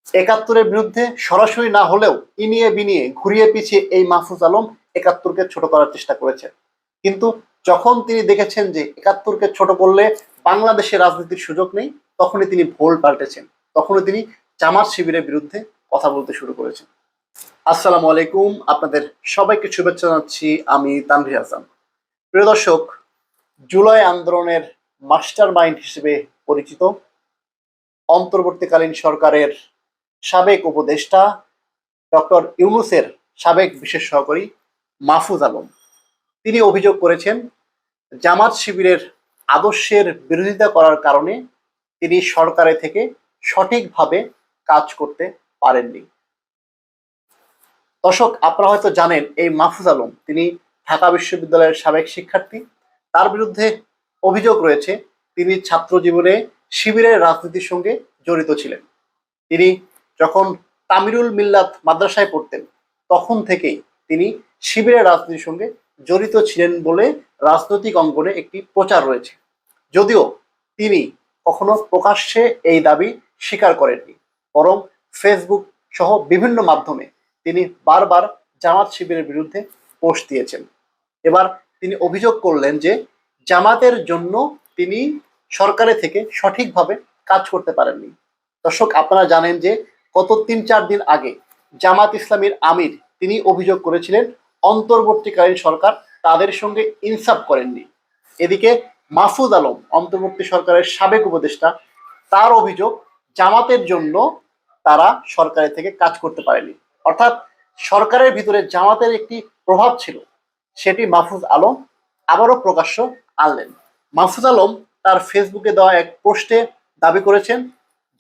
একাত্তরের বিরুদ্ধে সরাসরি না হলেও ইনিয়ে বিনিয়ে ঘুরিয়ে পিছিয়ে এই মাহফুজ আলম একাত্তরকে ছোট করার চেষ্টা করেছেন। কিন্তু যখন তিনি দেখেছেন যে একাত্তরকে ছোট করলে বাংলাদেশের রাজনীতির সুযোগ নেই, তখনই তিনি ভোল পাল্টেছেন। তখনই তিনি জামাত শিবিরের বিরুদ্ধে কথা বলতে শুরু করেছেন। আসসালামু আলাইকুম, আপনাদের সবাইকে শুভেচ্ছা জানাচ্ছি। আমি তানভীর হাসান। প্রিয় দর্শক, জুলাই আন্দোলনের মাস্টার মাইন্ড হিসেবে পরিচিত অন্তর্বর্তীকালীন সরকারের সাবেক উপদেষ্টা ডক্টর ইউনূসের সাবেক বিশেষ সহকারী মাহফুজ আলম, তিনি অভিযোগ করেছেন জামাত শিবিরের আদর্শের বিরোধিতা করার কারণে তিনি সরকারে থেকে সঠিকভাবে কাজ করতে পারেননি। দর্শক, আপনারা হয়তো জানেন এই মাহফুজ আলম তিনি ঢাকা বিশ্ববিদ্যালয়ের সাবেক শিক্ষার্থী। তার বিরুদ্ধে অভিযোগ রয়েছে তিনি ছাত্র জীবনে শিবিরের রাজনীতির সঙ্গে জড়িত ছিলেন। তিনি যখন তামিরুল মিল্লাত মাদ্রাসায় পড়তেন তখন থেকেই তিনি শিবিরের রাজনীতির সঙ্গে জড়িত ছিলেন বলে রাজনৈতিক অঙ্গনে একটি প্রচার রয়েছে, যদিও তিনি কখনো প্রকাশ্যে এই দাবি স্বীকার করেননি, বরং ফেসবুক সহ বিভিন্ন মাধ্যমে তিনি বারবার জামাত শিবিরের বিরুদ্ধে পোস্ট দিয়েছেন। এবার তিনি অভিযোগ করলেন যে জামাতের জন্য তিনি সরকারে থেকে সঠিকভাবে কাজ করতে পারেননি। দর্শক, আপনারা জানেন যে গত ৩-৪ দিন আগে জামাত ইসলামীর আমির তিনি অভিযোগ করেছিলেন অন্তর্বর্তীকালীন সরকার তাদের সঙ্গে ইনসাফ করেননি। এদিকে মাহফুজ আলম অন্তর্বর্তী সরকারের সাবেক উপদেষ্টা, তার অভিযোগ জামাতের জন্য তারা সরকারের থেকে কাজ করতে পারেনি। অর্থাৎ সরকারের ভিতরে জামাতের একটি প্রভাব ছিল, সেটি মাহফুজ আলম আবারও প্রকাশ্য আনলেন। মাহফুজ আলম তার ফেসবুকে দেওয়া এক পোস্টে দাবি করেছেন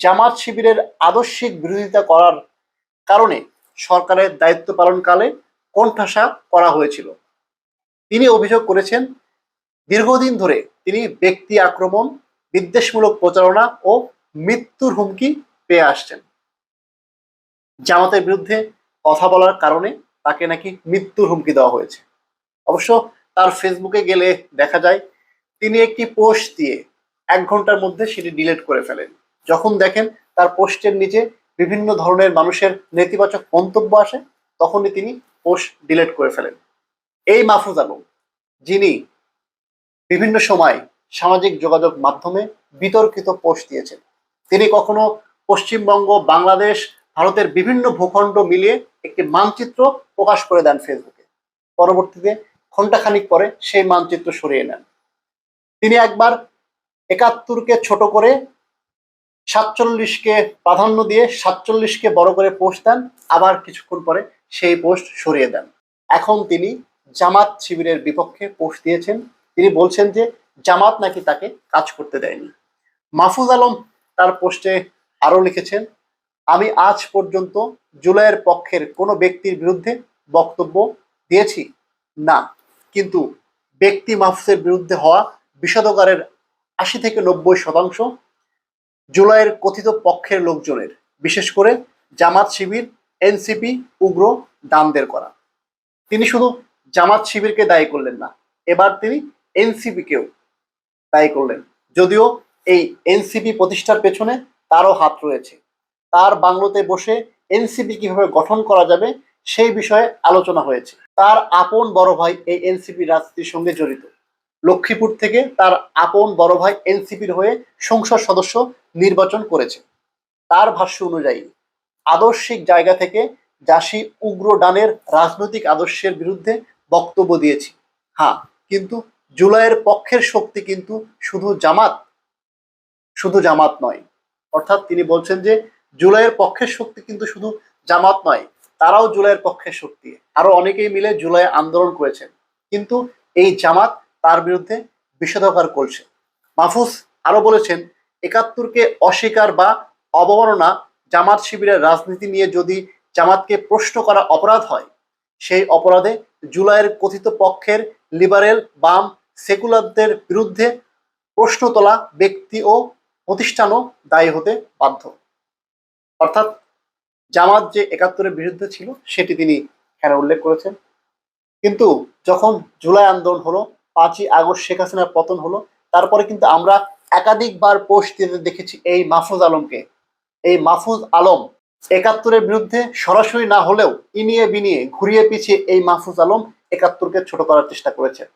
জামাত শিবিরের আদর্শিক বিরোধিতা করার কারণে সরকারের দায়িত্ব পালনকালে কোণঠাসা করা হয়েছিল। তিনি অভিযোগ করেছেন দীর্ঘদিন ধরে তিনি ব্যক্তি আক্রমণ, বিদ্বেষমূলক প্রচারণা ও মৃত্যুর হুমকি পেয়ে আসছেন। জামাতের বিরুদ্ধে কথা বলার কারণে তাকে নাকি মৃত্যুর হুমকি দেওয়া হয়েছে। অবশ্য তার ফেসবুকে গেলে দেখা যায় তিনি একটি পোস্ট দিয়ে 1 ঘন্টার মধ্যে সেটি ডিলিট করে ফেলেন। যখন দেখেন তার পোস্টের নিচে বিভিন্ন ধরনের মানুষের নেতিবাচক মন্তব্য আসে, তখনই তিনি পোস্ট ডিলিট করে ফেলেন। এই মাহফুজ আলম, যিনি বিভিন্ন সময় সামাজিক যোগাযোগ মাধ্যমে বিতর্কিত পোস্ট দিয়েছেন, তিনি কখনো পশ্চিমবঙ্গ, বাংলাদেশ, ভারতের বিভিন্ন ভূখণ্ড মিলিয়ে একটি মানচিত্র প্রকাশ করে দেন ফেসবুকে। পরবর্তীতে ঘণ্টাখানিক পরে সেই মানচিত্র সরিয়ে নেন। তিনি একবার ৭১কে ছোট করে ৪৭কে প্রাধান্য দিয়ে ৪৭কে বড় করে পোস্ট দেন, আবার কিছুক্ষণ পরে সেই পোস্ট সরিয়ে দেন। এখন তিনি জামাত শিবিরের বিপক্ষে পোস্ট দিয়েছেন। তিনি বলছেন যে জামাত নাকি তাকে কাজ করতে দেয়নি। মাহফুজ আলম তার পোস্টে আরো লিখেছেন, আমি আজ পর্যন্ত জুলাইয়ের পক্ষের কোনো ব্যক্তির বিরুদ্ধে বক্তব্য দিয়েছি না, কিন্তু ব্যক্তি মাহফুজের বিরুদ্ধে হওয়া বিষাদগারের ৮০ থেকে ৯০% জুলাইয়ের কথিত পক্ষের লোকজনের, বিশেষ করে জামাত শিবির, এনসিপি, উগ্র ডানদের করা। তিনি শুধু জামাত শিবিরকে দায়ী করলেন না, এবার তিনি এনসিপিকেও দায়ী করলেন, যদিও এই এনসিপি প্রতিষ্ঠার পেছনে তারও হাত রয়েছে। তার বাংলোতে বসে এনসিপি কিভাবে গঠন করা যাবে সেই বিষয়ে আলোচনা হয়েছে। তার আপন বড় ভাই এই এনসিপি রাজনীতির সঙ্গে জড়িত। লক্ষ্মীপুর থেকে তার আপন বড় ভাই এনসিপির হয়ে সংসদ সদস্য নির্বাচন করেছে। তার ভাষ্য অনুযায়ী আদর্শিক জায়গা থেকে জাসি উগ্র ডানের রাজনৈতিক আদর্শের বিরুদ্ধে বক্তব্য দিয়েছি। হ্যাঁ, কিন্তু জুলাইয়ের পক্ষের শক্তি কিন্তু শুধু জামাত নয়। অর্থাৎ তিনি বলছেন যে জুলাইয়ের পক্ষের শক্তি কিন্তু শুধু জামাত নয়, তারাও জুলাইয়ের পক্ষের শক্তি। আরো অনেকেই মিলে জুলাই আন্দোলন করেছেন, কিন্তু এই জামাত তার বিরুদ্ধে বিষোদ্গার করছে। মাহফুজ আরো বলেছেন, ৭১কে অস্বীকার বা অবমাননা, জামাত শিবিরের রাজনীতি নিয়ে যদি জামাতকে প্রশ্ন করা অপরাধ হয়, সেই অপরাধে জুলাইয়ের কথিত পক্ষের লিবারেল, বাম, সেকুলারদের বিরুদ্ধে প্রশ্ন তোলা ব্যক্তি ও প্রতিষ্ঠানও দায়ী হতে বাধ্য। অর্থাৎ জামাত যে ৭১-এর বিরুদ্ধে ছিল সেটি তিনি এখানে উল্লেখ করেছেন। কিন্তু যখন জুলাই আন্দোলন হলো, ৫ই আগস্ট শেখ হাসিনার পতন হলো, তারপরে কিন্তু আমরা একাধিকবার পোস্ট দিতে দেখেছি এই মাহফুজ আলমকে। এই মাহফুজ আলম একাত্তরের বিরুদ্ধে সরাসরি না হলেও ইনিয়ে বিনিয়ে ঘুরিয়ে পিছিয়ে এই মাহফুজ আলম একাত্তরকে ছোট করার চেষ্টা করেছেন।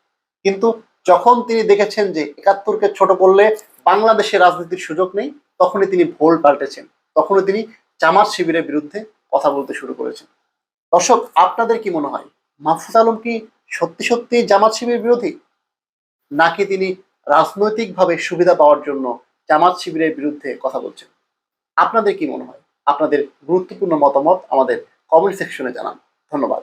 কিন্তু যখন তিনি দেখেছেন যে একাত্তরকে ছোট করলে বাংলাদেশে রাজনীতির সুযোগ নেই, তখনই তিনি ভোল পাল্টেছেন, তখনই তিনি জামাত শিবিরের বিরুদ্ধে কথা বলতে শুরু করেছেন। দর্শক, আপনাদের কি মনে হয়, মাহফুজ আলম কি সত্যি সত্যি জামাত শিবির বিরোধী, নাকি তিনি রাজনৈতিকভাবে সুবিধা পাওয়ার জন্য জামাত শিবিরের বিরুদ্ধে কথা বলছেন? আপনাদের কি মনে হয়? আপনাদের গুরুত্বপূর্ণ মতামত আমাদের কমেন্ট সেকশনে জানান। ধন্যবাদ।